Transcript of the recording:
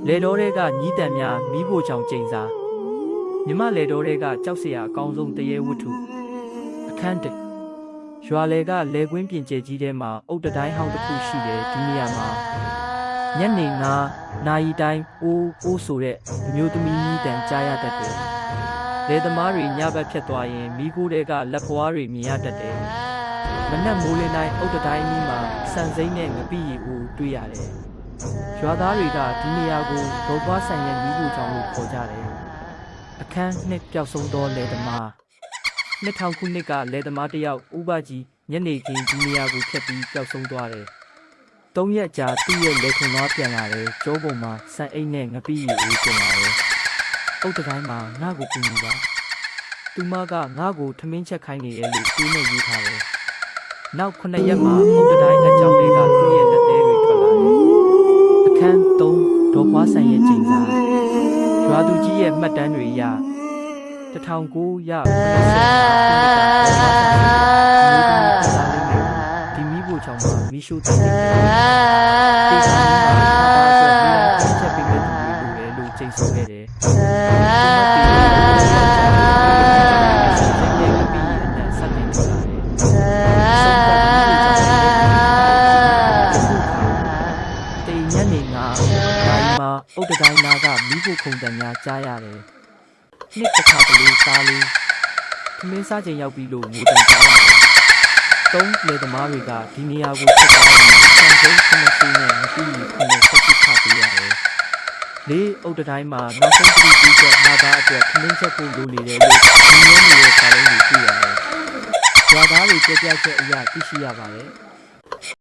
လေတော်တွေကညီးတံများမိဖို့ချောင်ကျိန်စာမြမလေတော်တွေကကြောက်စရာအကောင်းဆုံးတရေဝတ္ထုအခန်းတစ်ရွာလေကလေကွင်းပြင်ကျဲကြီးထဲမှာအုတ်တတိုင်းဟောင်းတစ်ခုရှိတယ်ဒီနေရာမှာညနေ9နာရီတိုင်းအိုးဆိုတဲ့အမျိုးသမီးညီးတံကြားရတတ်တယ်လေသမားတွေညဘက်ဖြတ်သွားရင်မိခိုးတွေကလက်ဖွားတွေမြင်ရတတ်တယ်မနက်မိုးလင်းတိုင်းအုတ်တတိုင်းကြီးမှာစံစိမ့်နဲ့ငပိရီကိုတွေ့ရတယ်ရွာသားတွေကဒီနေရာကိုဒေါ်ပွားဆိုင်ရဲ့မိဖို့ချောင်လို့ခေါ်ကြတယ်အခန်းနှစ်ပျောက်ဆုံးသောလေသမား2000ခုနှစ်ကလေသမားတယောက်ဥပကြီးညနေခင်းဒီနေရာကိုဖြတ်ပြီးပျောက်ဆုံးသွားတယ်3ရက်ကြာသူ့ရဲ့လေခွန်သွားပြန်လာတယ်ကျိုးပုံမှာစံအိတ်နဲ့ငပိရီကိုကျင်လာတယ်အုတ်တတိုင်းမှာငါ့ကိုကူညီပါသူမကငါ့ကိုထမင်းချက်ခိုင်းနေတယ်လို့သူနဲ့ရေးထားတယ်နောက်9ရက်မှာအုတ်တတိုင်းအကြောင်းတွေကသူ့ရဲ့လက်သေးတွေထွက်လာတယ်အခန်း3ဒေါ်ပွားဆိုင်ရဲ့ကျင်းစာရွာသူကြီးရဲ့မှတ်တမ်းတွေအရ1990ဒီမိဖို့ချောင်းမှာမီရှိုးတင်တယ်တေချာမီမှာဆိုပြီးချက်ပေးမဲ့သူတွေလိုကျိန်ဆိုခဲ့တယ်အုတ်တတိုင်းနာကမိဖို့ခုံတန်များကြားရတယ်။နှစ်တစ်ခါတလေသားလေးထမင်းစားချိန်ရောက်ပြီလို့ငိုတန်ကြားရတယ်။3လေသမားတွေကဒီနေရာကိုဆက်သွားတယ်။ဆန်စိမ်းခမစီနဲ့မပြီးဘူးခုနဲ့ဆက်ပြီးခါပေးရတယ်။4အုတ်တတိုင်းမှာနောက်ဆုံးတစ်ခုချက်နာသားအတွက်ခမင်းချက်ဖို့လိုနေတယ်လို့ဒီမျိုးမျိုးရဲ့စာလုံးကိုတွေ့ရတယ်။ရွာသားတွေကြက်ကြက်အရာသိရှိရပါတယ်။